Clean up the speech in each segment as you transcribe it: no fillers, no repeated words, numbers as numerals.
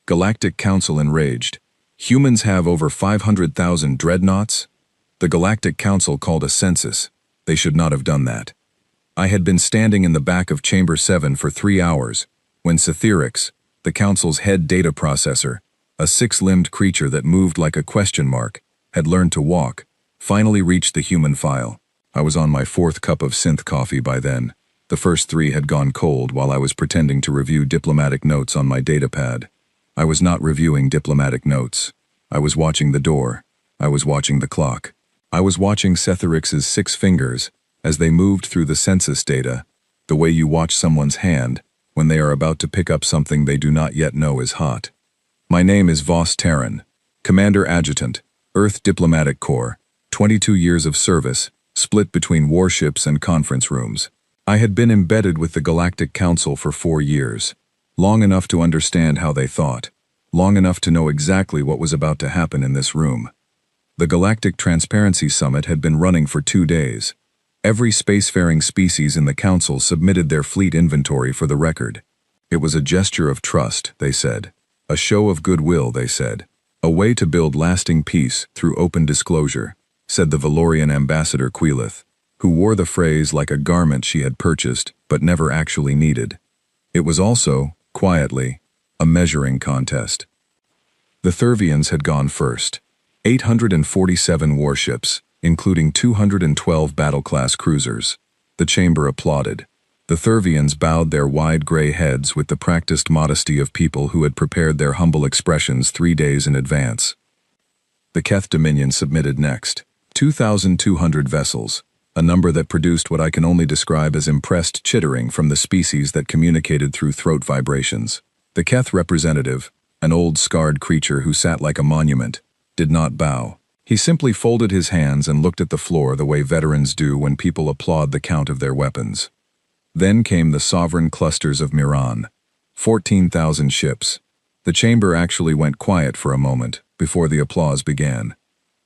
Galactic Council enraged. Humans have over 500,000 dreadnoughts? The Galactic Council called a census. They should not have done that. I had been standing in the back of Chamber 7 for 3 hours, when Sci-Fi, the Council's head data processor, a six-limbed creature that moved like a question mark, had learned to walk, finally reached the human file. I was on my 4th cup of synth coffee by then. The first 3 had gone cold while I was pretending to review diplomatic notes on my datapad. I was not reviewing diplomatic notes. I was watching the door. I was watching the clock. I was watching Sci-Fi's 6 fingers as they moved through the census data, the way you watch someone's hand when they are about to pick up something they do not yet know is hot. My name is Vos Terran, Commander Adjutant, Earth Diplomatic Corps, 22 years of service, split between warships and conference rooms. I had been embedded with the Galactic Council for 4 years, long enough to understand how they thought, long enough to know exactly what was about to happen in this room. The Galactic Transparency Summit had been running for 2 days. Every spacefaring species in the Council submitted their fleet inventory for the record. It was a gesture of trust, they said. A show of goodwill, they said. A way to build lasting peace through open disclosure, said the Valorian ambassador Queelith, who wore the phrase like a garment she had purchased but never actually needed. It was also, quietly, a measuring contest. The Thurvians had gone first. 847 warships, including 212 battle-class cruisers. The chamber applauded. The Thurvians bowed their wide gray heads with the practiced modesty of people who had prepared their humble expressions 3 days in advance. The Keth Dominion submitted next. 2,200 vessels, a number that produced what I can only describe as impressed chittering from the species that communicated through throat vibrations. The Keth representative, an old scarred creature who sat like a monument, did not bow. He simply folded his hands and looked at the floor the way veterans do when people applaud the count of their weapons. Then came the sovereign clusters of Miran. 14,000 ships. The chamber actually went quiet for a moment before the applause began.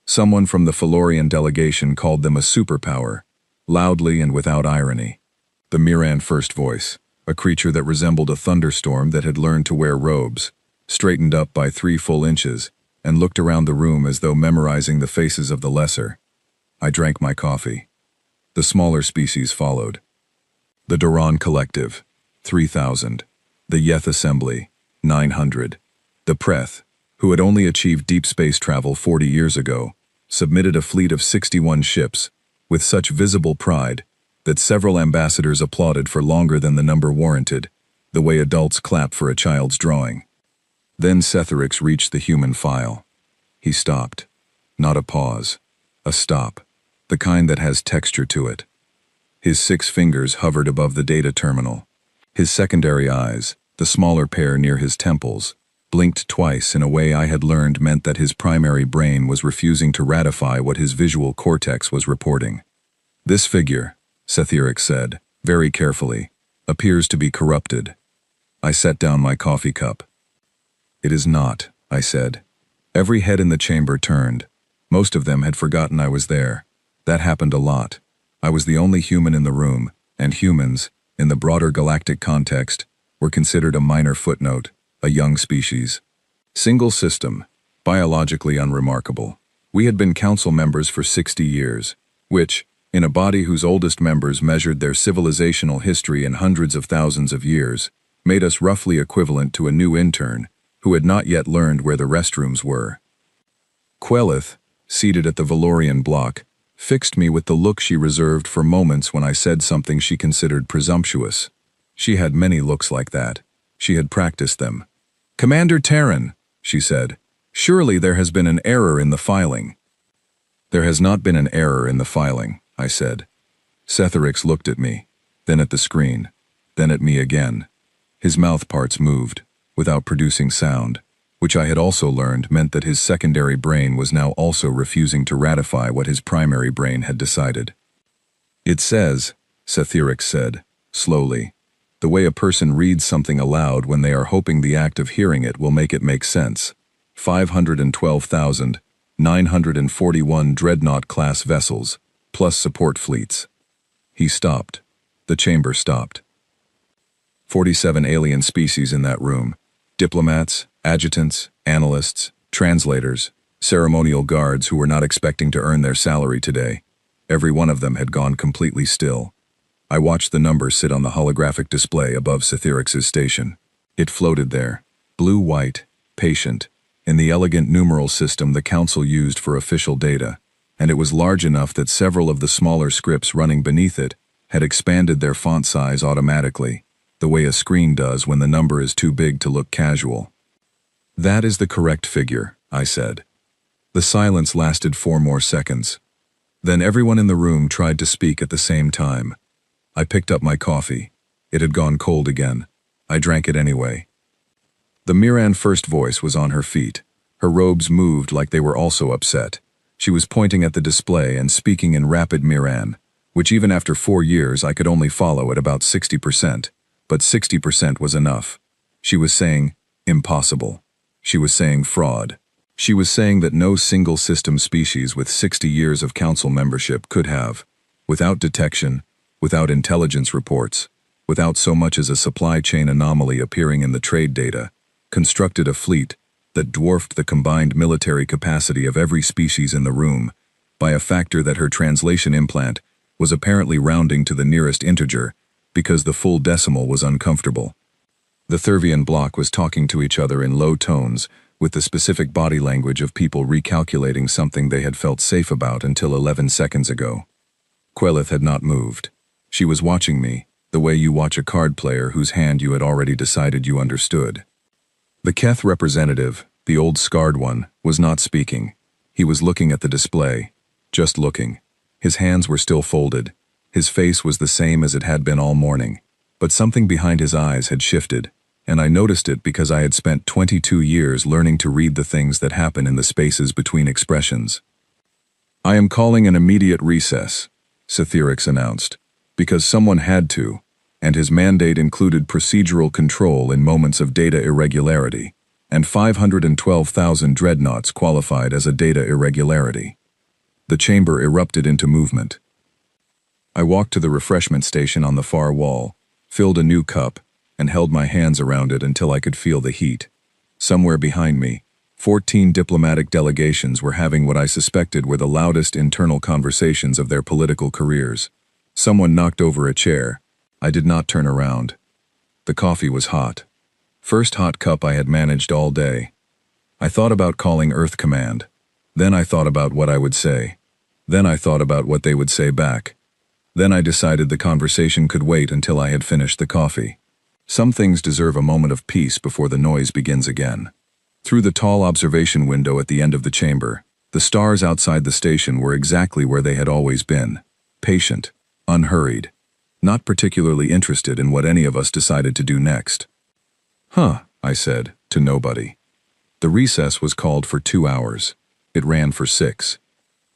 Someone from the Felorian delegation called them a superpower, loudly and without irony. The Miran first voice, a creature that resembled a thunderstorm that had learned to wear robes, straightened up by 3 full inches, and looked around the room as though memorizing the faces of the lesser. I drank my coffee. The smaller species followed. The Duran Collective, 3,000. The Yeth Assembly, 900. The Preth, who had only achieved deep space travel 40 years ago, submitted a fleet of 61 ships, with such visible pride that several ambassadors applauded for longer than the number warranted, the way adults clap for a child's drawing. Then Sci-Fi reached the human file. He stopped. Not a pause. A stop. The kind that has texture to it. His 6 fingers hovered above the data terminal. His secondary eyes, the smaller pair near his temples, blinked twice in a way I had learned meant that his primary brain was refusing to ratify what his visual cortex was reporting. This figure, Sci-Fi said, very carefully, appears to be corrupted. I set down my coffee cup. It is not, I said. Every head in the chamber turned. Most of them had forgotten I was there. That happened a lot. I was the only human in the room, and humans, in the broader galactic context, were considered a minor footnote, a young species. Single system, biologically unremarkable. We had been council members for 60 years, which, in a body whose oldest members measured their civilizational history in hundreds of thousands of years, made us roughly equivalent to a new intern, who had not yet learned where the restrooms were. Queelith, seated at the Valorian block, fixed me with the look she reserved for moments when I said something she considered presumptuous. She had many looks like that. She had practiced them. "Commander Terran," she said, "surely there has been an error in the filing." "There has not been an error in the filing," I said. Sci-Fi looked at me, then at the screen, then at me again. His mouth parts moved, without producing sound, which I had also learned meant that his secondary brain was now also refusing to ratify what his primary brain had decided. "It says," Sci-Fi said, slowly, the way a person reads something aloud when they are hoping the act of hearing it will make it make sense. 512,941 Dreadnought-class vessels, plus support fleets. He stopped. The chamber stopped. 47 alien species in that room. Diplomats, Adjutants, analysts, translators, ceremonial guards who were not expecting to earn their salary today. Every one of them had gone completely still. I watched the numbers sit on the holographic display above Sithyrix's station. It floated there, blue-white, patient, in the elegant numeral system the council used for official data, and it was large enough that several of the smaller scripts running beneath it had expanded their font size automatically, the way a screen does when the number is too big to look casual. "That is the correct figure," I said. The silence lasted 4 more seconds. Then everyone in the room tried to speak at the same time. I picked up my coffee. It had gone cold again. I drank it anyway. The Miran first voice was on her feet. Her robes moved like they were also upset. She was pointing at the display and speaking in rapid Miran, which even after 4 years I could only follow at about 60%, but 60% was enough. She was saying, impossible. She was saying fraud. She was saying that no single system species with 60 years of council membership could have, without detection, without intelligence reports, without so much as a supply chain anomaly appearing in the trade data, constructed a fleet that dwarfed the combined military capacity of every species in the room by a factor that her translation implant was apparently rounding to the nearest integer because the full decimal was uncomfortable. The Thurvian block was talking to each other in low tones with the specific body language of people recalculating something they had felt safe about until 11 seconds ago. Quelith had not moved. She was watching me, the way you watch a card player whose hand you had already decided you understood. The Keth representative, the old scarred one, was not speaking. He was looking at the display, just looking. His hands were still folded. His face was the same as it had been all morning, but something behind his eyes had shifted, and I noticed it because I had spent 22 years learning to read the things that happen in the spaces between expressions. "I am calling an immediate recess," Sithyrix announced, because someone had to, and his mandate included procedural control in moments of data irregularity, and 512,000 dreadnoughts qualified as a data irregularity. The chamber erupted into movement. I walked to the refreshment station on the far wall, filled a new cup, and held my hands around it until I could feel the heat. Somewhere behind me, 14 diplomatic delegations were having what I suspected were the loudest internal conversations of their political careers. Someone knocked over a chair. I did not turn around. The coffee was hot. First hot cup I had managed all day. I thought about calling Earth Command. Then I thought about what I would say. Then I thought about what they would say back. Then I decided the conversation could wait until I had finished the coffee. Some things deserve a moment of peace before the noise begins again. Through the tall observation window at the end of the chamber, the stars outside the station were exactly where they had always been. Patient, unhurried, not particularly interested in what any of us decided to do next. "Huh," I said, to nobody. The recess was called for 2 hours. It ran for 6.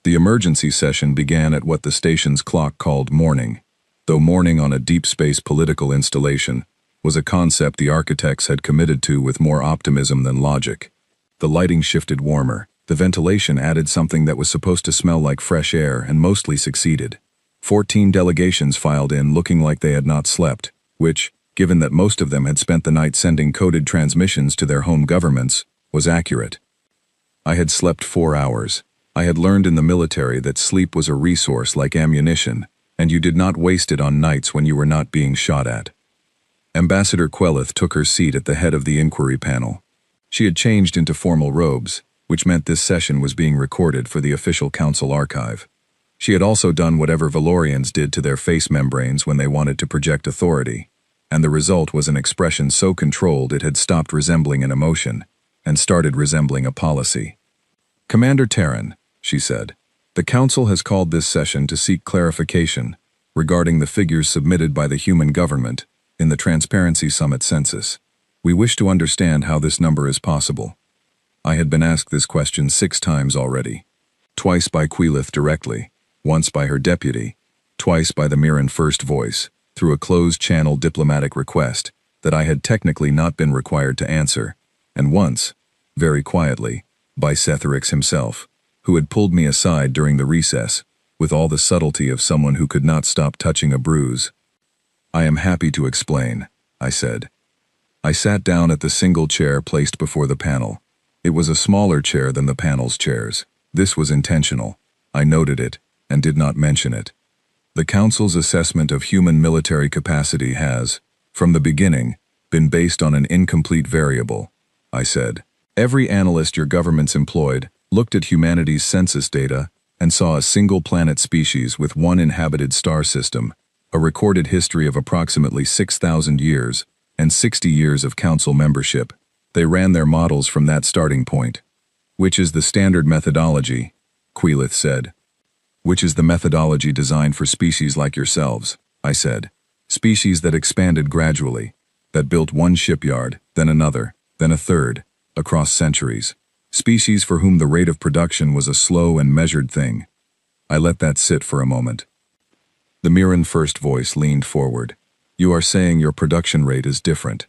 The emergency session began at what the station's clock called morning, though morning on a deep space political installation was a concept the architects had committed to with more optimism than logic. The lighting shifted warmer. The ventilation added something that was supposed to smell like fresh air and mostly succeeded. 14 delegations filed in looking like they had not slept, which, given that most of them had spent the night sending coded transmissions to their home governments, was accurate. I had slept 4 hours. I had learned in the military that sleep was a resource like ammunition, and you did not waste it on nights when you were not being shot at. Ambassador Quelith took her seat at the head of the inquiry panel. She had changed into formal robes, which meant this session was being recorded for the official council archive. She had also done whatever Valorians did to their face membranes when they wanted to project authority, and the result was an expression so controlled it had stopped resembling an emotion and started resembling a policy. "Commander Terran," she said, "the Council has called this session to seek clarification regarding the figures submitted by the human government in the Transparency Summit census. We wish to understand how this number is possible." I had been asked this question 6 times already. Twice by Quelith directly, once by her deputy, twice by the Miran first voice, through a closed-channel diplomatic request that I had technically not been required to answer, and once, very quietly, by Sethyrix himself, who had pulled me aside during the recess, with all the subtlety of someone who could not stop touching a bruise. "I am happy to explain," I said. I sat down at the single chair placed before the panel. It was a smaller chair than the panel's chairs. This was intentional. I noted it, and did not mention it. The Council's assessment of human military capacity has, from the beginning, been based on an incomplete variable, I said. Every analyst your governments employed looked at humanity's census data and saw a single planet species with one inhabited star system, a recorded history of approximately 6,000 years, and 60 years of Council membership. They ran their models from that starting point. Which is the standard methodology, Queelith said. Which is the methodology designed for species like yourselves, I said. Species that expanded gradually, that built one shipyard, then another, then a third, across centuries. Species for whom the rate of production was a slow and measured thing. I let that sit for a moment. The Mirren first voice leaned forward. You are saying your production rate is different.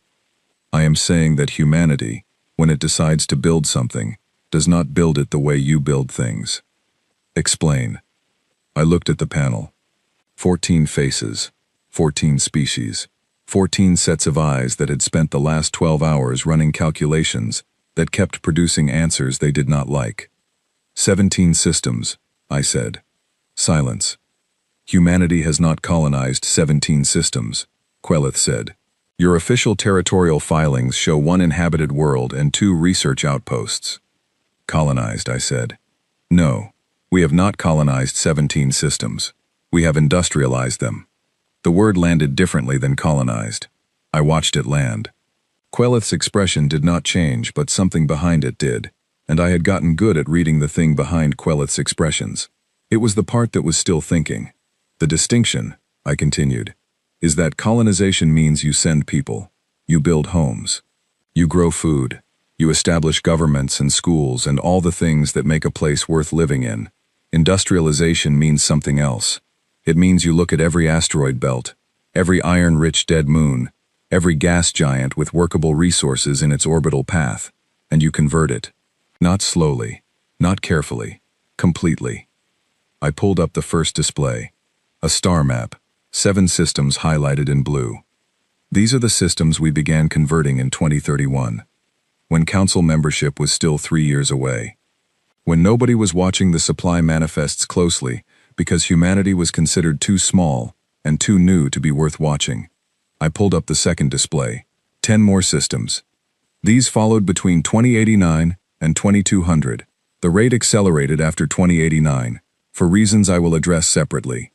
I am saying that humanity, when it decides to build something, does not build it the way you build things. Explain. I looked at the panel. 14 faces, 14 species, 14 sets of eyes that had spent the last 12 hours running calculations that kept producing answers they did not like. 17 systems, I said. Silence. Humanity has not colonized 17 systems, Queelith said. Your official territorial filings show 1 inhabited world and 2 research outposts. Colonized, I said. No. We have not colonized 17 systems. We have industrialized them. The word landed differently than colonized. I watched it land. Queelith's expression did not change, but something behind it did, and I had gotten good at reading the thing behind Queelith's expressions. It was the part that was still thinking. The distinction, I continued, is that colonization means you send people, you build homes, you grow food, you establish governments and schools and all the things that make a place worth living in. Industrialization means something else. It means you look at every asteroid belt, every iron-rich dead moon, every gas giant with workable resources in its orbital path, and you convert it. Not slowly, not carefully, completely. I pulled up the first display. A star map, 7 systems highlighted in blue. These are the systems we began converting in 2031, when Council membership was still 3 years away. When nobody was watching the supply manifests closely because humanity was considered too small and too new to be worth watching. I pulled up the second display. 10 more systems. These followed between 2089 and 2200. The rate accelerated after 2089, for reasons I will address separately.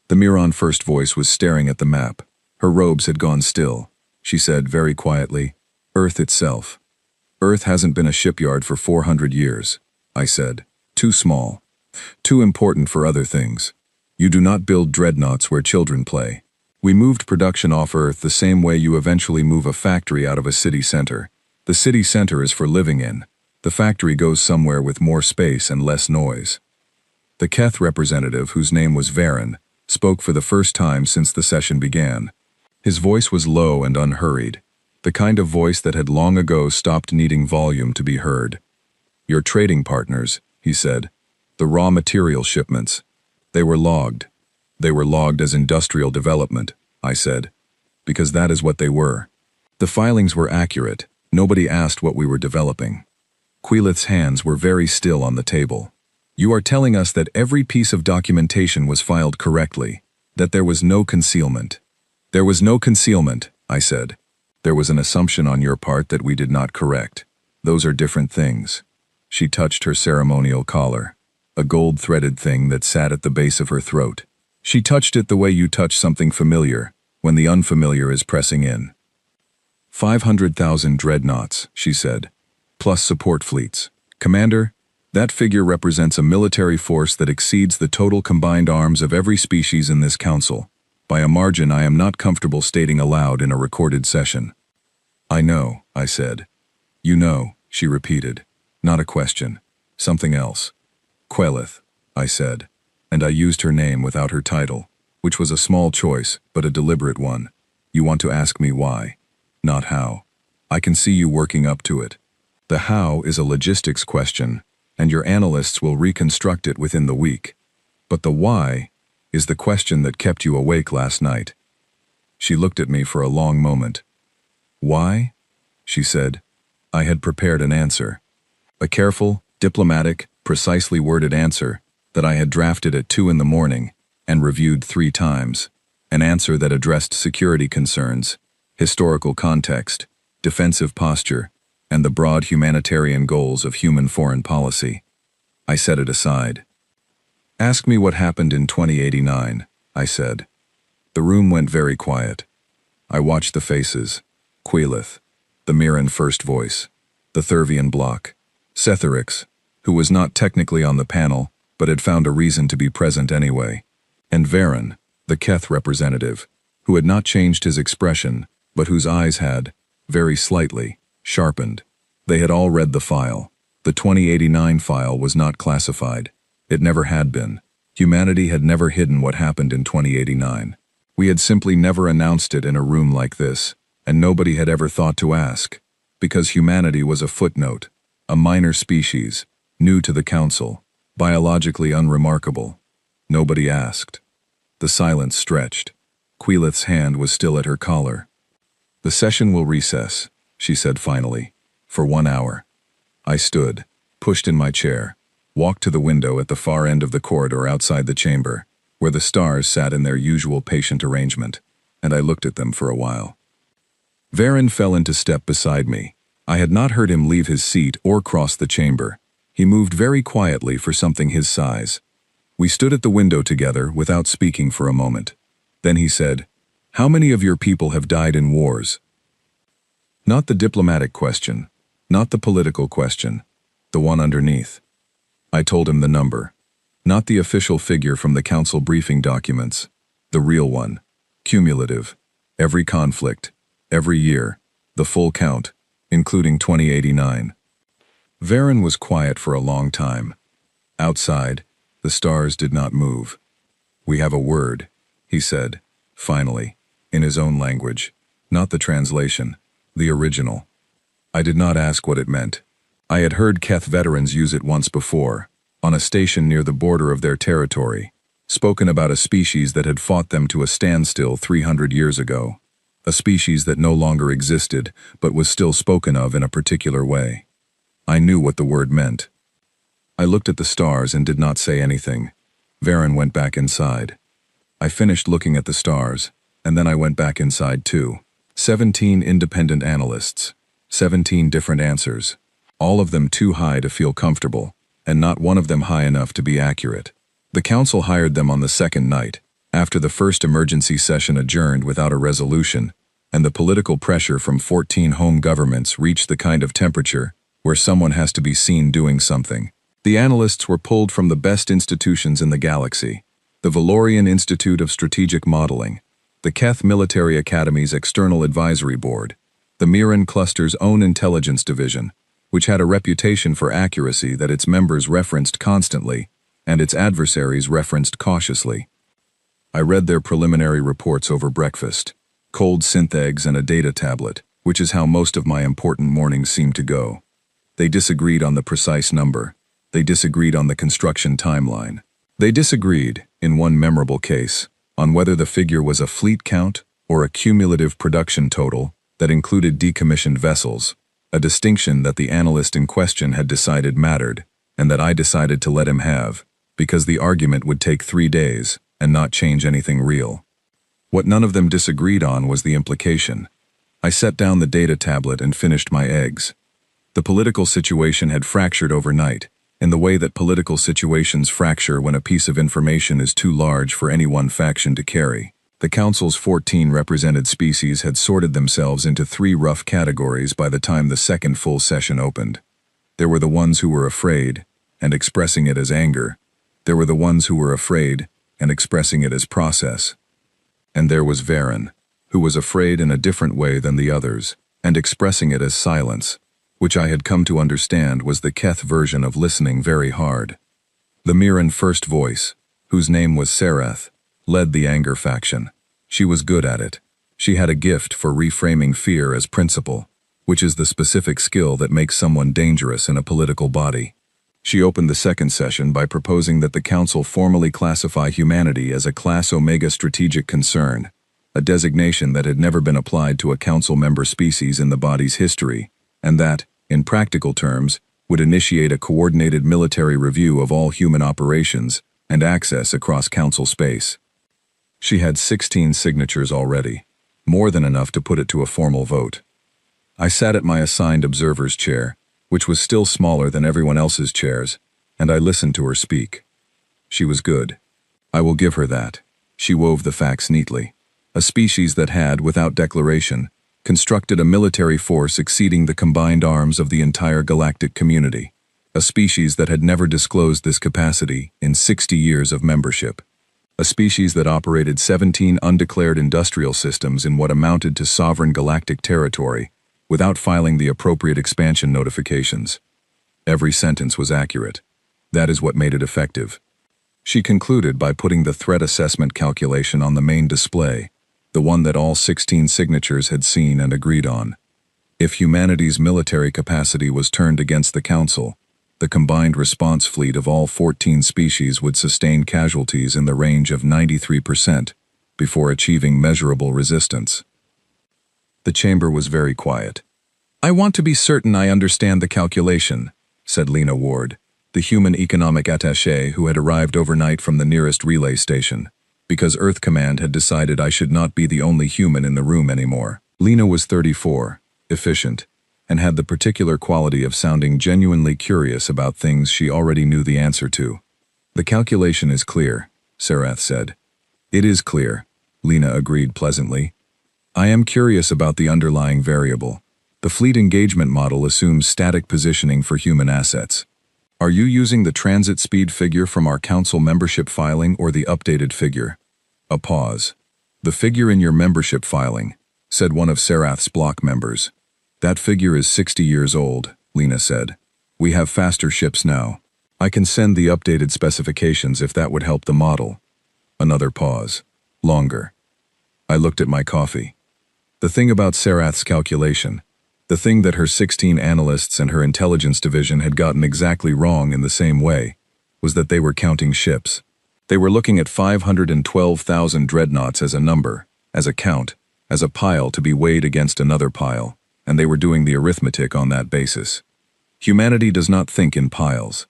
The Mirren first voice was staring at the map. Her robes had gone still. She said very quietly, Earth itself. Earth hasn't been a shipyard for 400 years. I said. Too small. Too important for other things. You do not build dreadnoughts where children play. We moved production off Earth the same way you eventually move a factory out of a city center. The city center is for living in. The factory goes somewhere with more space and less noise. The Keth representative, whose name was Varen, spoke for the first time since the session began. His voice was low and unhurried, the kind of voice that had long ago stopped needing volume to be heard. Your trading partners, he said. The raw material shipments. They were logged. They were logged as industrial development, I said, because that is what they were. The filings were accurate. Nobody asked what we were developing. Queelith's hands were very still on the table. You are telling us that every piece of documentation was filed correctly, that there was no concealment. There was no concealment, I said. There was an assumption on your part that we did not correct. Those are different things. She touched her ceremonial collar, a gold-threaded thing that sat at the base of her throat. She touched it the way you touch something familiar, when the unfamiliar is pressing in. 500,000 dreadnoughts, she said, plus support fleets. Commander, that figure represents a military force that exceeds the total combined arms of every species in this council, by a margin I am not comfortable stating aloud in a recorded session. I know, I said. You know, she repeated. Not a question. Something else. Queelith, I said, and I used her name without her title, which was a small choice, but a deliberate one. You want to ask me why, not how. I can see you working up to it. The how is a logistics question, and your analysts will reconstruct it within the week. But the why is the question that kept you awake last night. She looked at me for a long moment. Why? She said. I had prepared an answer. A careful, diplomatic, precisely worded answer that I had drafted at 2 in the morning and reviewed 3 times. An answer that addressed security concerns, historical context, defensive posture, and the broad humanitarian goals of human foreign policy. I set it aside. Ask me what happened in 2089, I said. The room went very quiet. I watched the faces. Queelith, the Mirren first voice, the Thurvian block, Setherix, who was not technically on the panel, but had found a reason to be present anyway, and Varen, the Keth representative, who had not changed his expression, but whose eyes had, very slightly, sharpened. They had all read the file. The 2089 file was not classified. It never had been. Humanity had never hidden what happened in 2089. We had simply never announced it in a room like this, and nobody had ever thought to ask, because humanity was a footnote, a minor species, new to the Council, biologically unremarkable. Nobody asked. The silence stretched. Queelith's hand was still at her collar. The session will recess, she said finally, for 1 hour. I stood, pushed in my chair, walked to the window at the far end of the corridor outside the chamber, where the stars sat in their usual patient arrangement, and I looked at them for a while. Varen fell into step beside me. I had not heard him leave his seat or cross the chamber. He moved very quietly for something his size. We stood at the window together without speaking for a moment. Then he said, "How many of your people have died in wars?" Not the diplomatic question, not the political question, the one underneath. I told him the number, not the official figure from the council briefing documents, the real one, cumulative, every conflict, every year, the full count, including 2089. Varen was quiet for a long time. Outside, the stars did not move. "We have a word," he said, finally, in his own language, not the translation, the original. I did not ask what it meant. I had heard Keth veterans use it once before, on a station near the border of their territory, spoken about a species that had fought them to a standstill 300 years ago, a species that no longer existed but was still spoken of in a particular way. I knew what the word meant. I looked at the stars and did not say anything. Varen went back inside. I finished looking at the stars, and then I went back inside too. 17 independent analysts, 17 different answers, all of them too high to feel comfortable, and not one of them high enough to be accurate. The council hired them on the second night, after the first emergency session adjourned without a resolution, and the political pressure from 14 home governments reached the kind of temperature where someone has to be seen doing something. The analysts were pulled from the best institutions in the galaxy, the Valorian Institute of Strategic Modeling, the Keth Military Academy's External Advisory Board, the Mirren Cluster's own intelligence division, which had a reputation for accuracy that its members referenced constantly and its adversaries referenced cautiously. I read their preliminary reports over breakfast, cold synth eggs and a data tablet, which is how most of my important mornings seemed to go. They disagreed on the precise number. They disagreed on the construction timeline. They disagreed, in one memorable case, on whether the figure was a fleet count or a cumulative production total that included decommissioned vessels, a distinction that the analyst in question had decided mattered, and that I decided to let him have, because the argument would take 3 days and not change anything real. What none of them disagreed on was the implication. I set down the data tablet and finished my eggs. The political situation had fractured overnight, in the way that political situations fracture when a piece of information is too large for any one faction to carry. The Council's 14 represented species had sorted themselves into 3 rough categories by the time the second full session opened. There were the ones who were afraid, and expressing it as anger. There were the ones who were afraid, and expressing it as process. And there was Varen, who was afraid in a different way than the others, and expressing it as silence, which I had come to understand was the Keth version of listening very hard. The Mirren first voice, whose name was Sereth, led the anger faction. She was good at it. She had a gift for reframing fear as principle, which is the specific skill that makes someone dangerous in a political body. She opened the second session by proposing that the Council formally classify humanity as a Class Omega strategic concern, a designation that had never been applied to a council member species in the body's history, and that, in practical terms, would initiate a coordinated military review of all human operations and access across council space. She had 16 signatures already, more than enough to put it to a formal vote. I sat at my assigned observer's chair, which was still smaller than everyone else's chairs, and I listened to her speak. She was good. I will give her that. She wove the facts neatly. A species that had, without declaration, constructed a military force exceeding the combined arms of the entire galactic community. A species that had never disclosed this capacity in 60 years of membership. A species that operated 17 undeclared industrial systems in what amounted to sovereign galactic territory without filing the appropriate expansion notifications. Every sentence was accurate. That is what made it effective. She concluded by putting the threat assessment calculation on the main display, the one that all 16 signatures had seen and agreed on. If humanity's military capacity was turned against the Council, the combined response fleet of all 14 species would sustain casualties in the range of 93% before achieving measurable resistance. The chamber was very quiet. "I want to be certain I understand the calculation," said Lena Ward, the human economic attaché who had arrived overnight from the nearest relay station, because Earth Command had decided I should not be the only human in the room anymore. Lena was 34, efficient, and had the particular quality of sounding genuinely curious about things she already knew the answer to. "The calculation is clear," Sarath said. "It is clear," Lena agreed pleasantly. "I am curious about the underlying variable. The fleet engagement model assumes static positioning for human assets. Are you using the transit speed figure from our council membership filing or the updated figure?" A pause. "The figure in your membership filing," said one of Sarath's block members. "That figure is 60 years old," Lena said. "We have faster ships now. I can send the updated specifications if that would help the model." Another pause. Longer. I looked at my coffee. The thing about Sarath's calculation, the thing that her 16 analysts and her intelligence division had gotten exactly wrong in the same way, was that they were counting ships. They were looking at 512,000 dreadnoughts as a number, as a count, as a pile to be weighed against another pile, and they were doing the arithmetic on that basis. Humanity does not think in piles.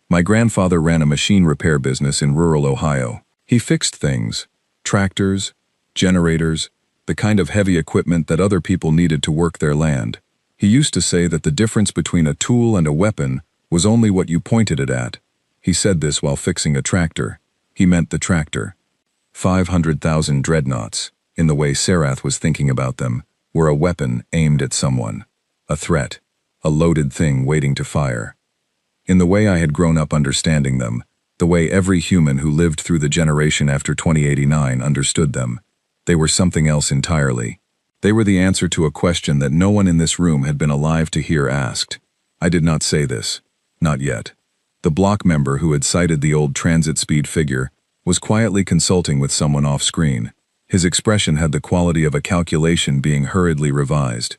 My grandfather ran a machine repair business in rural Ohio. He fixed things, tractors, generators, the kind of heavy equipment that other people needed to work their land. He used to say that the difference between a tool and a weapon was only what you pointed it at. He said this while fixing a tractor. He meant the tractor. 500,000 dreadnoughts, in the way Sarath was thinking about them, were a weapon aimed at someone. A threat. A loaded thing waiting to fire. In the way I had grown up understanding them, the way every human who lived through the generation after 2089 understood them, they were something else entirely. They were the answer to a question that no one in this room had been alive to hear asked. I did not say this. Not yet. The block member who had cited the old transit speed figure was quietly consulting with someone off-screen. His expression had the quality of a calculation being hurriedly revised.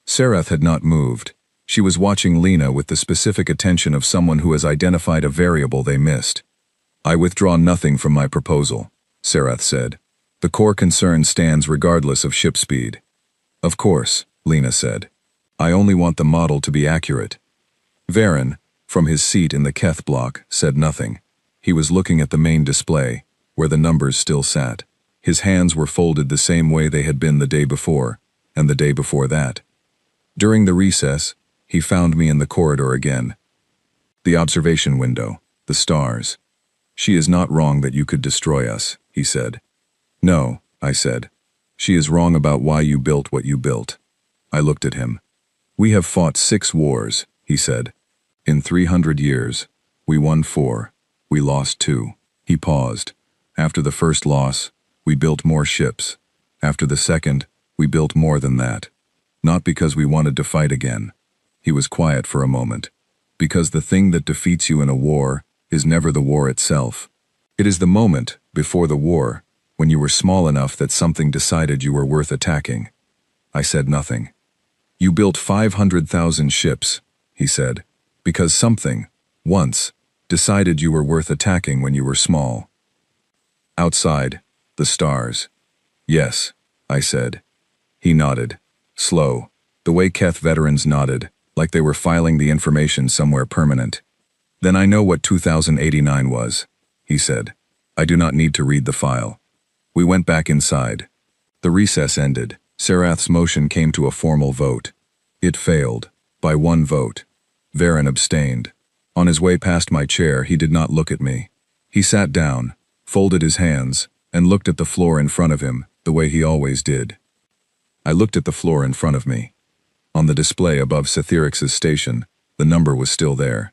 Sarath had not moved. She was watching Lena with the specific attention of someone who has identified a variable they missed. "I withdraw nothing from my proposal," Sarath said. "The core concern stands regardless of ship speed." "Of course," Lena said. "I only want the model to be accurate." Varen, from his seat in the Keth block, said nothing. He was looking at the main display, where the numbers still sat. His hands were folded the same way they had been the day before, and the day before that. During the recess, he found me in the corridor again. "The observation window, the stars. She is not wrong that you could destroy us," he said. "No," I said. "She is wrong about why you built what you built." I looked at him. "We have fought 6 wars," he said. "In 300 years, we won 4, we lost 2. He paused. "After the first loss, we built more ships. After the second, we built more than that. Not because we wanted to fight again." He was quiet for a moment. "Because the thing that defeats you in a war is never the war itself. It is the moment, before the war, when you were small enough that something decided you were worth attacking." I said nothing. "You built 500,000 ships," he said, "because something, once, decided you were worth attacking when you were small." Outside, the stars. Yes, I said. He nodded. Slow, the way Keth veterans nodded, like they were filing the information somewhere permanent. Then I know what 2089 was, he said. I do not need to read the file. We went back inside. The recess ended. Sarath's motion came to a formal vote. It failed, by 1 vote. Varen abstained. On his way past my chair, he did not look at me. He sat down, folded his hands, and looked at the floor in front of him, the way he always did. I looked at the floor in front of me. On the display above Cetherix's station, the number was still there.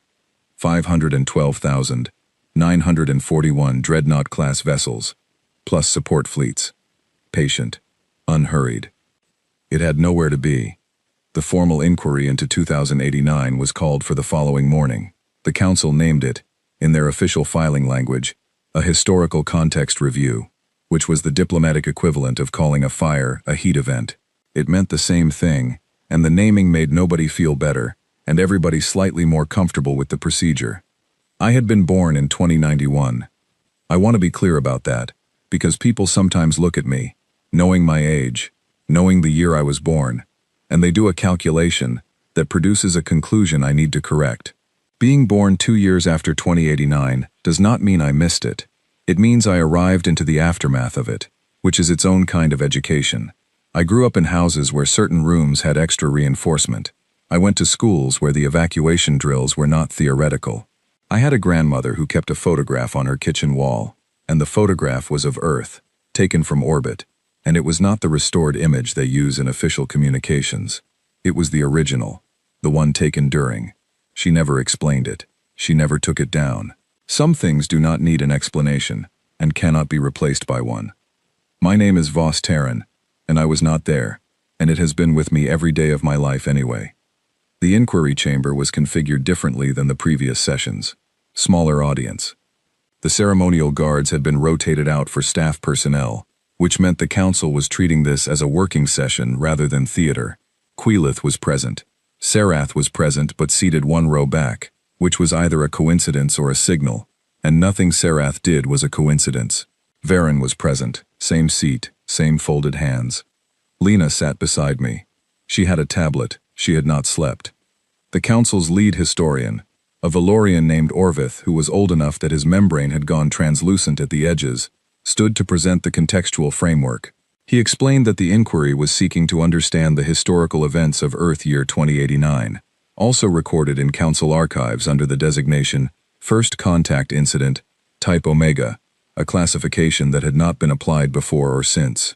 512,941 Dreadnought-class vessels, plus support fleets. Patient. Unhurried. It had nowhere to be. The formal inquiry into 2089 was called for the following morning. The Council named it, in their official filing language, a historical context review, which was the diplomatic equivalent of calling a fire a heat event. It meant the same thing, and the naming made nobody feel better, and everybody slightly more comfortable with the procedure. I had been born in 2091. I want to be clear about that, because people sometimes look at me, knowing my age, knowing the year I was born, and they do a calculation that produces a conclusion I need to correct. Being born 2 years after 2089 does not mean I missed it. It means I arrived into the aftermath of it, which is its own kind of education. I grew up in houses where certain rooms had extra reinforcement. I went to schools where the evacuation drills were not theoretical. I had a grandmother who kept a photograph on her kitchen wall, and the photograph was of Earth, taken from orbit, and it was not the restored image they use in official communications. It was the original, the one taken during. She never explained it. She never took it down. Some things do not need an explanation, and cannot be replaced by one. My name is Voss Terran, and I was not there, and it has been with me every day of my life anyway. The inquiry chamber was configured differently than the previous sessions. Smaller audience. The ceremonial guards had been rotated out for staff personnel, which meant the council was treating this as a working session rather than theater. Queelith was present. Sarath was present but seated 1 row back, which was either a coincidence or a signal, and nothing Sarath did was a coincidence. Varen was present, same seat, same folded hands. Lena sat beside me. She had a tablet. She had not slept. The council's lead historian, a Valorian named Orvith who was old enough that his membrane had gone translucent at the edges, stood to present the contextual framework. He explained that the inquiry was seeking to understand the historical events of Earth year 2089, also recorded in council archives under the designation First Contact Incident, Type Omega, a classification that had not been applied before or since.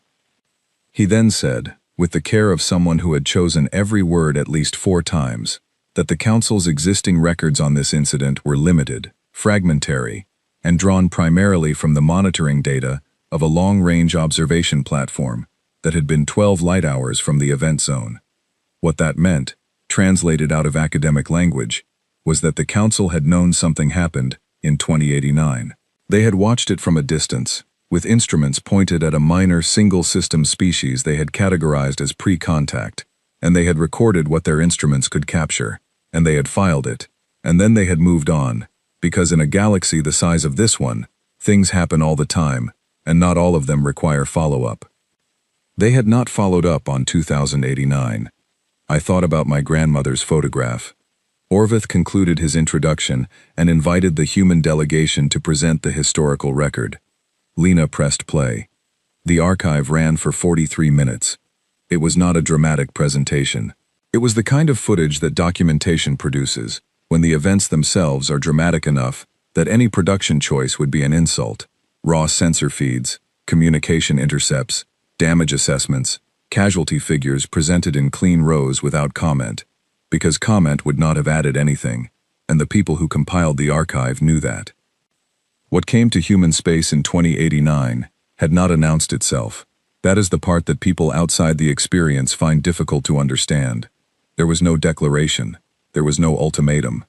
He then said, with the care of someone who had chosen every word at least 4 times, that the council's existing records on this incident were limited, fragmentary, and drawn primarily from the monitoring data of a long-range observation platform that had been 12 light hours from the event zone. What that meant, translated out of academic language, was that the council had known something happened in 2089. They had watched it from a distance, with instruments pointed at a minor single-system species they had categorized as pre-contact, and they had recorded what their instruments could capture, and they had filed it, and then they had moved on, because in a galaxy the size of this one, things happen all the time, and not all of them require follow-up. They had not followed up on 2089. I thought about my grandmother's photograph. Orvith concluded his introduction and invited the human delegation to present the historical record. Lena pressed play. The archive ran for 43 minutes. It was not a dramatic presentation. It was the kind of footage that documentation produces, when the events themselves are dramatic enough that any production choice would be an insult. Raw sensor feeds, communication intercepts, damage assessments, casualty figures presented in clean rows without comment, because comment would not have added anything, and the people who compiled the archive knew that. What came to human space in 2089 had not announced itself. That is the part that people outside the experience find difficult to understand. There was no declaration. There was no ultimatum.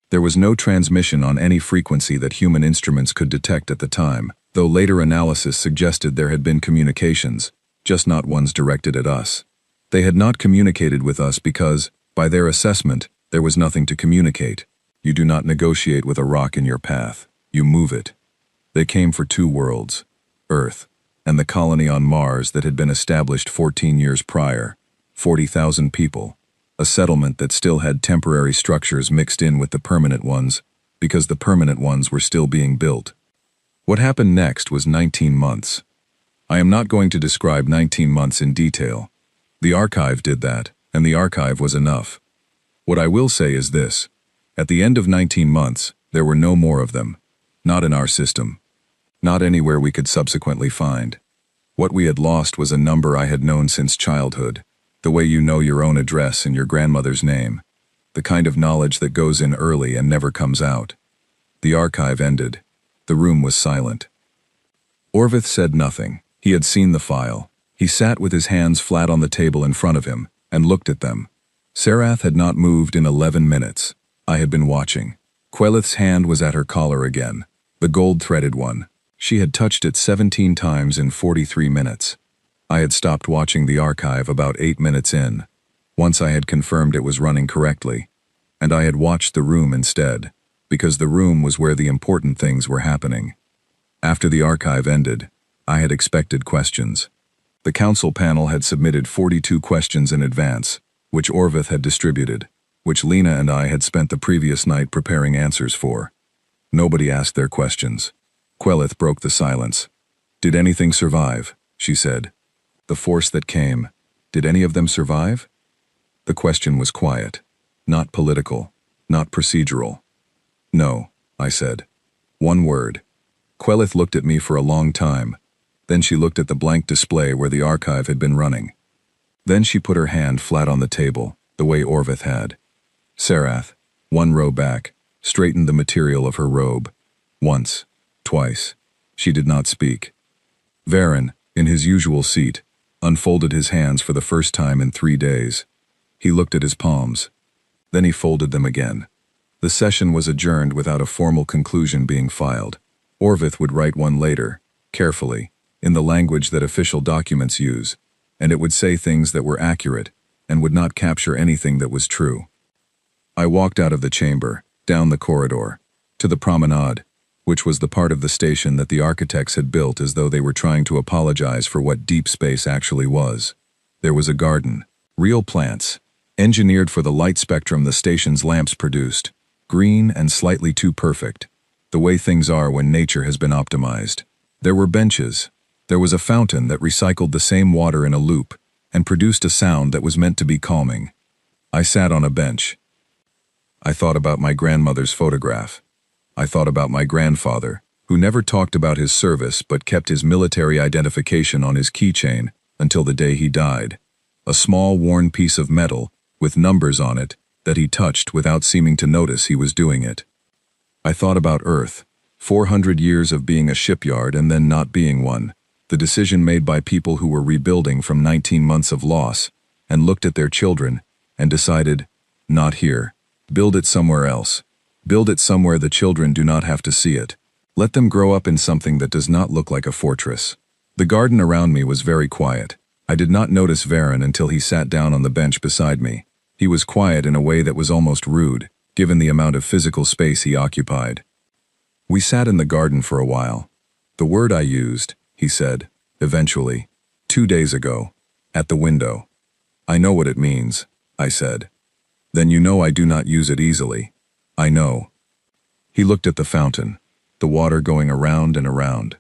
There was no transmission on any frequency that human instruments could detect at the time, though later analysis suggested there had been communications, just not ones directed at us. They had not communicated with us because, by their assessment, there was nothing to communicate. You do not negotiate with a rock in your path. You move it. They came for 2 worlds, Earth and the colony on Mars that had been established 14 years prior, 40,000 people, a settlement that still had temporary structures mixed in with the permanent ones, because the permanent ones were still being built. What happened next was 19 months. I am not going to describe 19 months in detail. The archive did that, and the archive was enough. What I will say is this. At the end of 19 months, there were no more of them. Not in our system. Not anywhere we could subsequently find. What we had lost was a number I had known since childhood, the way you know your own address and your grandmother's name, the kind of knowledge that goes in early and never comes out. The archive ended. The room was silent. Orvith said nothing. He had seen the file. He sat with his hands flat on the table in front of him and looked at them. Sarath had not moved in 11 minutes. I had been watching. Quelith's hand was at her collar again, the gold-threaded one. She had touched it 17 times in 43 minutes. I had stopped watching the archive about 8 minutes in, once I had confirmed it was running correctly, and I had watched the room instead, because the room was where the important things were happening. After the archive ended, I had expected questions. The council panel had submitted 42 questions in advance, which Orvith had distributed, which Lena and I had spent the previous night preparing answers for. Nobody asked their questions. Quelith broke the silence. "Did anything survive?" she said. "The force that came, did any of them survive?" The question was quiet, not political, not procedural. "No," I said. One word. Quelith looked at me for a long time. Then she looked at the blank display where the archive had been running. Then she put her hand flat on the table, the way Orvith had. Sarath, one row back, straightened the material of her robe. Once, twice. She did not speak. Varen, in his usual seat, unfolded his hands for the first time in 3 days. He looked at his palms. Then he folded them again. The session was adjourned without a formal conclusion being filed. Orvith would write one later, carefully, in the language that official documents use, and it would say things that were accurate and would not capture anything that was true. I walked out of the chamber, down the corridor, to the promenade, which was the part of the station that the architects had built as though they were trying to apologize for what deep space actually was. There was a garden, real plants, engineered for the light spectrum the station's lamps produced, green and slightly too perfect, the way things are when nature has been optimized. There were benches. There was a fountain that recycled the same water in a loop and produced a sound that was meant to be calming. I sat on a bench. I thought about my grandmother's photograph. I thought about my grandfather, who never talked about his service but kept his military identification on his keychain until the day he died. A small worn piece of metal with numbers on it that he touched without seeming to notice he was doing it. I thought about Earth, 400 years of being a shipyard and then not being one, the decision made by people who were rebuilding from 19 months of loss, and looked at their children and decided, not here, build it somewhere else. Build it somewhere the children do not have to see it. Let them grow up in something that does not look like a fortress. The garden around me was very quiet. I did not notice Varen until he sat down on the bench beside me. He was quiet in a way that was almost rude, given the amount of physical space he occupied. We sat in the garden for a while. "The word I used," he said, eventually, 2 days ago, at the window. "I know what it means," I said. "Then you know I do not use it easily." "I know." He looked at the fountain, the water going around and around.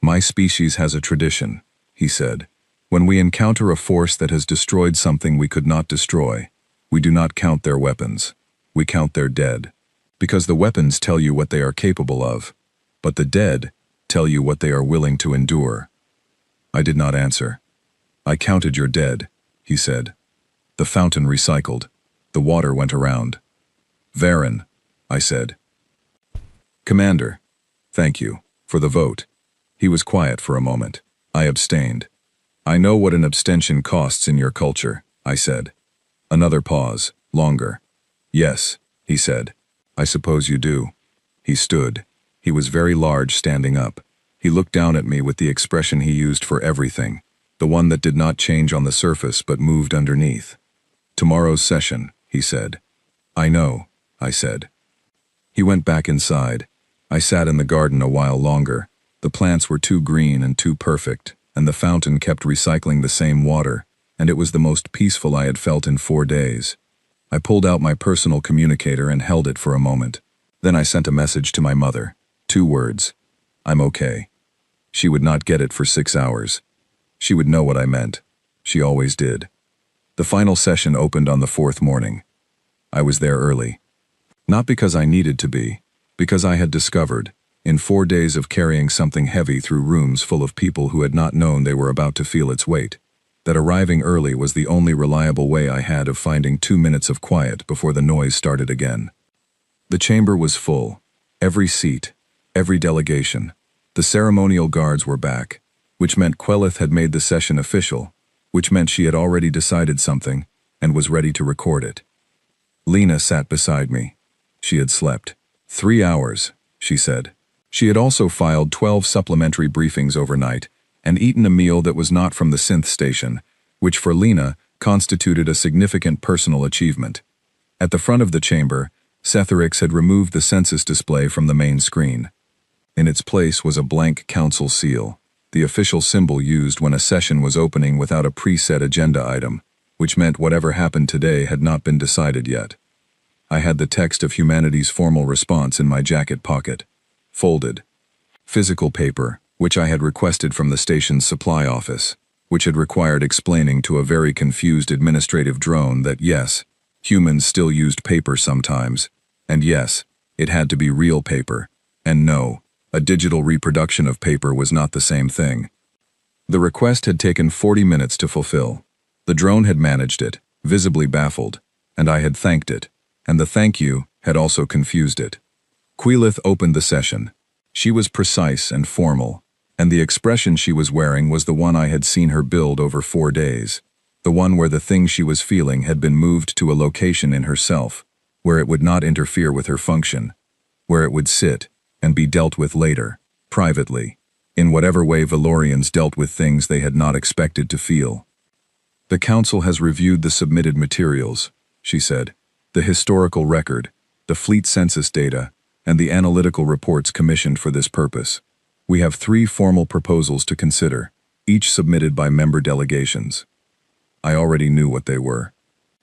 "My species has a tradition," he said. "When we encounter a force that has destroyed something we could not destroy, we do not count their weapons. We count their dead. Because the weapons tell you what they are capable of, but the dead tell you what they are willing to endure." I did not answer. "I counted your dead," he said. The fountain recycled. The water went around. "Varen," I said. "Commander, thank you, for the vote." He was quiet for a moment. I abstained. "I know what an abstention costs in your culture," I said. Another pause, longer. "Yes," he said. "I suppose you do." He stood. He was very large standing up. He looked down at me with the expression he used for everything, the one that did not change on the surface but moved underneath. "Tomorrow's session," he said. "I know," I said. He went back inside. I sat in the garden a while longer. The plants were too green and too perfect. and the fountain kept recycling the same water, and it was the most peaceful I had felt in 4 days. I pulled out my personal communicator and held it for a moment. Then I sent a message to my mother. 2 words. I'm okay. She would not get it for 6 hours. She would know what I meant. She always did. The final session opened on the 4th morning. I was there early. Not because I needed to be, because I had discovered, in 4 days of carrying something heavy through rooms full of people who had not known they were about to feel its weight, that arriving early was the only reliable way I had of finding 2 minutes of quiet before the noise started again. The chamber was full. Every seat, every delegation. The ceremonial guards were back, which meant Quelith had made the session official, which meant she had already decided something and was ready to record it. Lena sat beside me. She had slept 3 hours, she said. She had also filed 12 supplementary briefings overnight and eaten a meal that was not from the synth station, which for Lena constituted a significant personal achievement. At the front of the chamber, Setherix had removed the census display from the main screen. In its place was a blank council seal, the official symbol used when a session was opening without a preset agenda item, which meant whatever happened today had not been decided yet. I had the text of humanity's formal response in my jacket pocket. Folded. Physical paper, which I had requested from the station's supply office, which had required explaining to a very confused administrative drone that yes, humans still used paper sometimes, and yes, it had to be real paper, and no, a digital reproduction of paper was not the same thing. The request had taken 40 minutes to fulfill. The drone had managed it, visibly baffled, and I had thanked it, and the thank you had also confused it. Quelith opened the session. She was precise and formal, and the expression she was wearing was the one I had seen her build over 4 days, the one where the thing she was feeling had been moved to a location in herself, where it would not interfere with her function, where it would sit and be dealt with later, privately, in whatever way Valorians dealt with things they had not expected to feel. The Council has reviewed the submitted materials, she said, the historical record, the fleet census data, and the analytical reports commissioned for this purpose. We have 3 formal proposals to consider, each submitted by member delegations. I already knew what they were.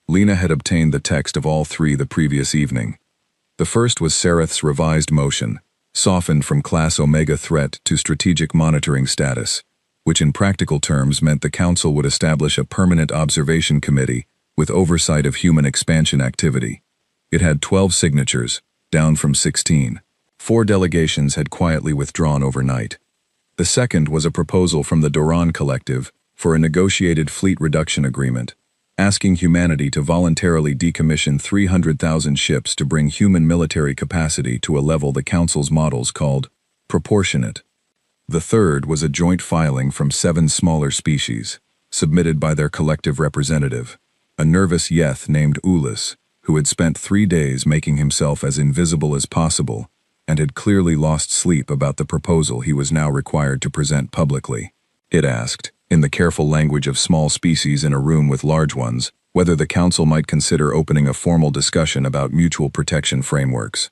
Lena had obtained the text of all 3 the previous evening. The first was Sereth's revised motion, softened from Class Omega threat to strategic monitoring status, which in practical terms meant the Council would establish a permanent observation committee with oversight of human expansion activity. It had 12 signatures, down from 16. 4 delegations had quietly withdrawn overnight. The second was a proposal from the Doran Collective for a negotiated fleet reduction agreement, asking humanity to voluntarily decommission 300,000 ships to bring human military capacity to a level the Council's models called proportionate. The third was a joint filing from 7 smaller species, submitted by their collective representative, a nervous Yeth named Ulis, who had spent 3 days making himself as invisible as possible and had clearly lost sleep about the proposal he was now required to present publicly. It asked, in the careful language of small species in a room with large ones, whether the Council might consider opening a formal discussion about mutual protection frameworks.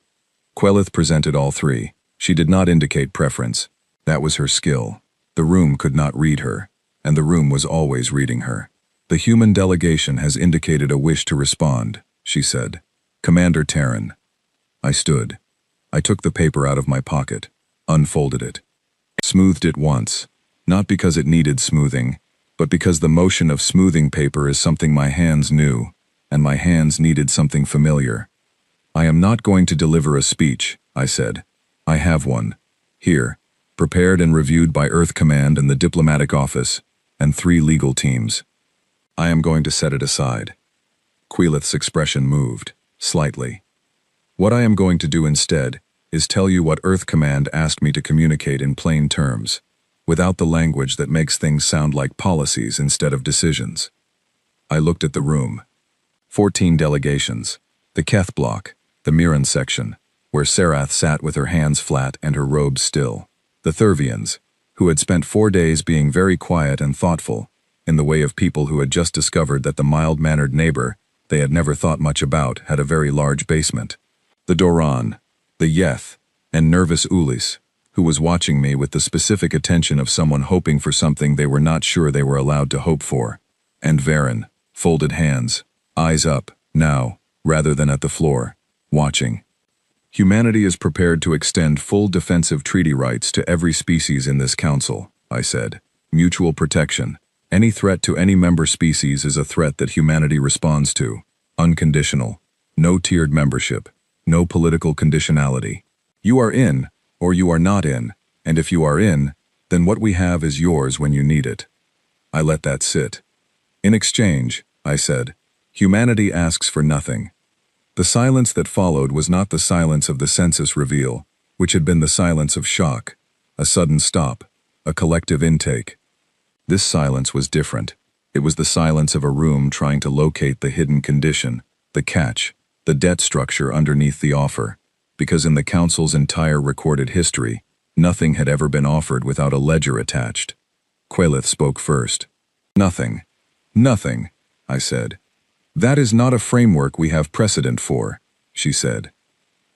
Quelith presented all 3. She did not indicate preference. That was her skill. The room could not read her, and the room was always reading her. The human delegation has indicated a wish to respond, she said. Commander Terran. I stood. I took the paper out of my pocket, unfolded it, smoothed it once, not because it needed smoothing, but because the motion of smoothing paper is something my hands knew, and my hands needed something familiar. I am not going to deliver a speech, I said. I have one. Here, prepared and reviewed by Earth Command and the Diplomatic Office, and 3 legal teams. I am going to set it aside. Quelith's expression moved, slightly. What I am going to do instead is tell you what Earth Command asked me to communicate in plain terms, without the language that makes things sound like policies instead of decisions. I looked at the room. 14 delegations, the Keth block, the Miran section, where Serath sat with her hands flat and her robes still, the Thurvians, who had spent 4 days being very quiet and thoughtful, in the way of people who had just discovered that the mild-mannered neighbor they had never thought much about had a very large basement, the Doran, the Yeth, and nervous Ulis, who was watching me with the specific attention of someone hoping for something they were not sure they were allowed to hope for. And Varen, folded hands, eyes up, now, rather than at the floor, watching. Humanity is prepared to extend full defensive treaty rights to every species in this council, I said. Mutual protection. Any threat to any member species is a threat that humanity responds to. Unconditional. No tiered membership. No political conditionality. You are in, or you are not in, and if you are in, then what we have is yours when you need it. I let that sit. In exchange, I said, humanity asks for nothing. The silence that followed was not the silence of the census reveal, which had been the silence of shock, a sudden stop, a collective intake. This silence was different. It was the silence of a room trying to locate the hidden condition, the catch, the debt structure underneath the offer, because in the council's entire recorded history, nothing had ever been offered without a ledger attached. Quelith spoke first. Nothing. Nothing, I said. That is not a framework we have precedent for, she said.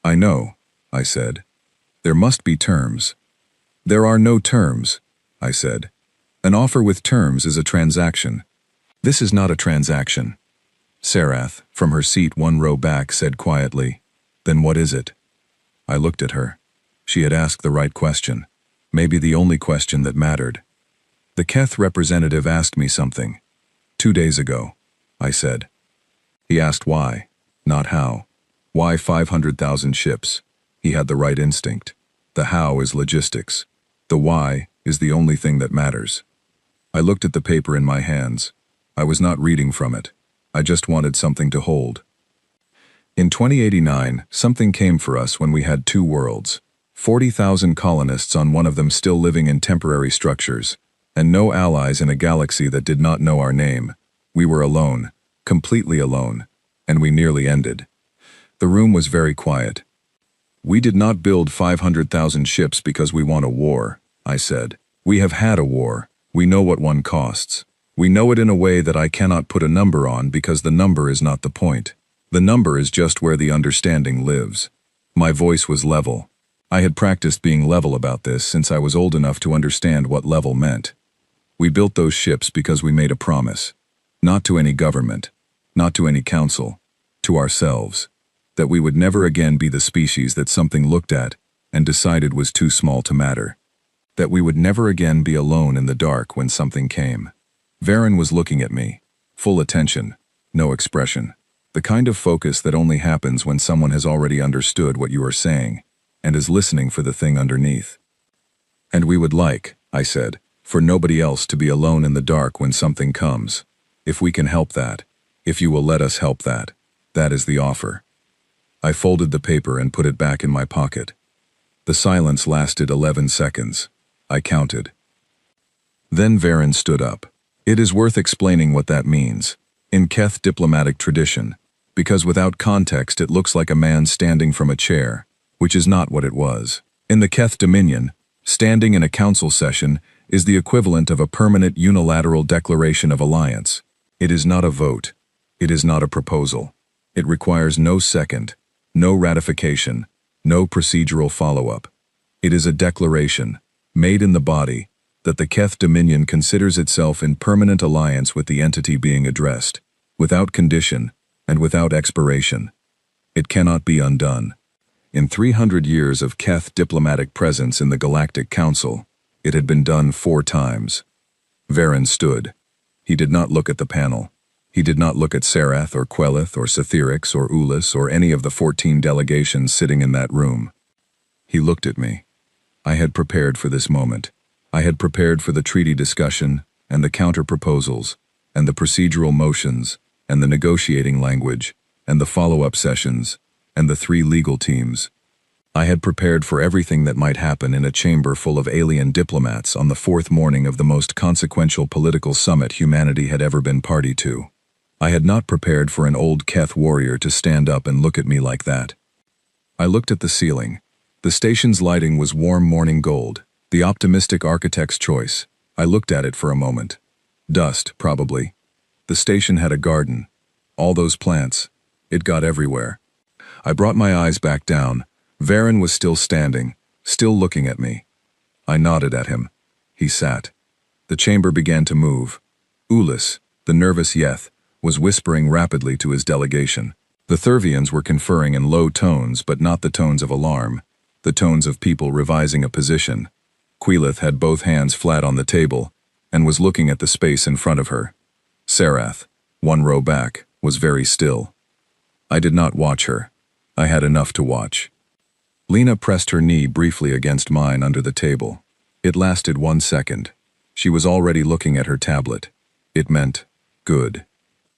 I know, I said. There must be terms. There are no terms, I said. An offer with terms is a transaction. This is not a transaction. Sarath, from her seat one row back, said quietly, Then what is it? I looked at her. She had asked the right question, maybe the only question that mattered. The Keth representative asked me something. 2 days ago, I said. He asked why, not how. Why 500,000 ships? He had the right instinct. The how is logistics. The why is the only thing that matters. I looked at the paper in my hands. I was not reading from it. I just wanted something to hold. In 2089, something came for us when we had 2 worlds. 40,000 colonists on one of them still living in temporary structures, and no allies in a galaxy that did not know our name. We were alone, completely alone, and we nearly ended. The room was very quiet. We did not build 500,000 ships because we want a war, I said. We have had a war. We know what one costs. We know it in a way that I cannot put a number on because the number is not the point. The number is just where the understanding lives. My voice was level. I had practiced being level about this since I was old enough to understand what level meant. We built those ships because we made a promise. Not to any government, not to any council, to ourselves, that we would never again be the species that something looked at and decided was too small to matter. That we would never again be alone in the dark when something came. Varen was looking at me, full attention, no expression. The kind of focus that only happens when someone has already understood what you are saying and is listening for the thing underneath. And we would like, I said, for nobody else to be alone in the dark when something comes. If we can help that, if you will let us help that, that is the offer. I folded the paper and put it back in my pocket. The silence lasted 11 seconds. I counted. Then Varen stood up. It is worth explaining what that means, in Keth diplomatic tradition, because without context it looks like a man standing from a chair, which is not what it was. In the Keth Dominion, standing in a council session is the equivalent of a permanent unilateral declaration of alliance. It is not a vote. It is not a proposal. It requires no second, no ratification, no procedural follow-up. It is a declaration, made in the body, that the Keth Dominion considers itself in permanent alliance with the entity being addressed, without condition and without expiration. It cannot be undone. In 300 years of Keth diplomatic presence in the Galactic Council, it had been done 4 times. Varen stood. He did not look at the panel. He did not look at Sarath or Quelith or Cetherix or Ulis or any of the 14 delegations sitting in that room. He looked at me. I had prepared for this moment. I had prepared for the treaty discussion and the counter-proposals and the procedural motions and the negotiating language and the follow-up sessions and the 3 legal teams. I had prepared for everything that might happen in a chamber full of alien diplomats on the 4th morning of the most consequential political summit humanity had ever been party to. I had not prepared for an old Keth warrior to stand up and look at me like that. I looked at the ceiling. The station's lighting was warm morning gold, the optimistic architect's choice. I looked at it for a moment. Dust, probably. The station had a garden. All those plants. It got everywhere. I brought my eyes back down. Varen was still standing, still looking at me. I nodded at him. He sat. The chamber began to move. Ulyss, the nervous Yeth, was whispering rapidly to his delegation. The Thurvians were conferring in low tones, but not the tones of alarm, the tones of people revising a position. Quilith had both hands flat on the table and was looking at the space in front of her. Sarath, one row back, was very still. I did not watch her. I had enough to watch. Lena pressed her knee briefly against mine under the table. It lasted 1 second. She was already looking at her tablet. It meant, good.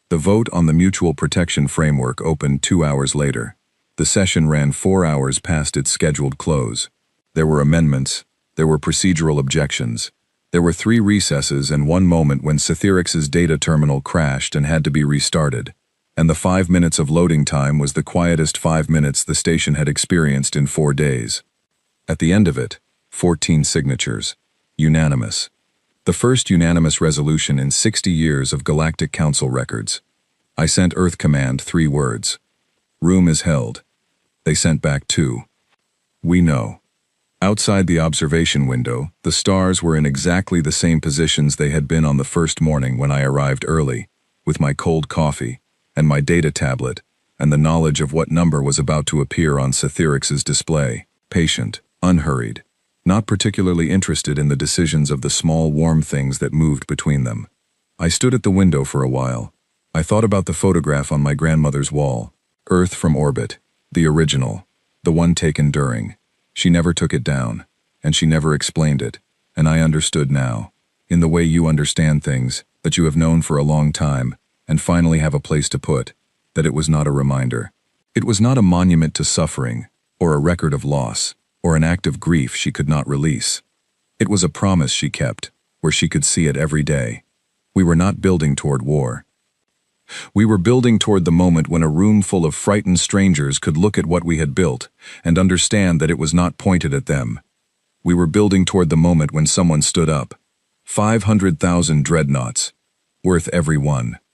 The vote on the Mutual Protection Framework opened 2 hours later. The session ran 4 hours past its scheduled close. There were amendments. There were procedural objections. There were 3 recesses and 1 moment when Sethyrix's data terminal crashed and had to be restarted. And the 5 minutes of loading time was the quietest 5 minutes the station had experienced in 4 days. At the end of it, 14 signatures. Unanimous. The first unanimous resolution in 60 years of Galactic Council records. I sent Earth Command 3 words. Room is held. They sent back 2. We know. Outside the observation window, the stars were in exactly the same positions they had been on the first morning when I arrived early, with my cold coffee, and my data tablet, and the knowledge of what number was about to appear on Sethyrix's display. Patient, unhurried, not particularly interested in the decisions of the small warm things that moved between them. I stood at the window for a while. I thought about the photograph on my grandmother's wall. Earth from orbit, the original, the one taken during. She never took it down, and she never explained it, and I understood now, in the way you understand things, that you have known for a long time, and finally have a place to put, that it was not a reminder. It was not a monument to suffering, or a record of loss, or an act of grief she could not release. It was a promise she kept, where she could see it every day. We were not building toward war. We were building toward the moment when a room full of frightened strangers could look at what we had built and understand that it was not pointed at them. We were building toward the moment when someone stood up. 500,000 dreadnoughts. Worth every one.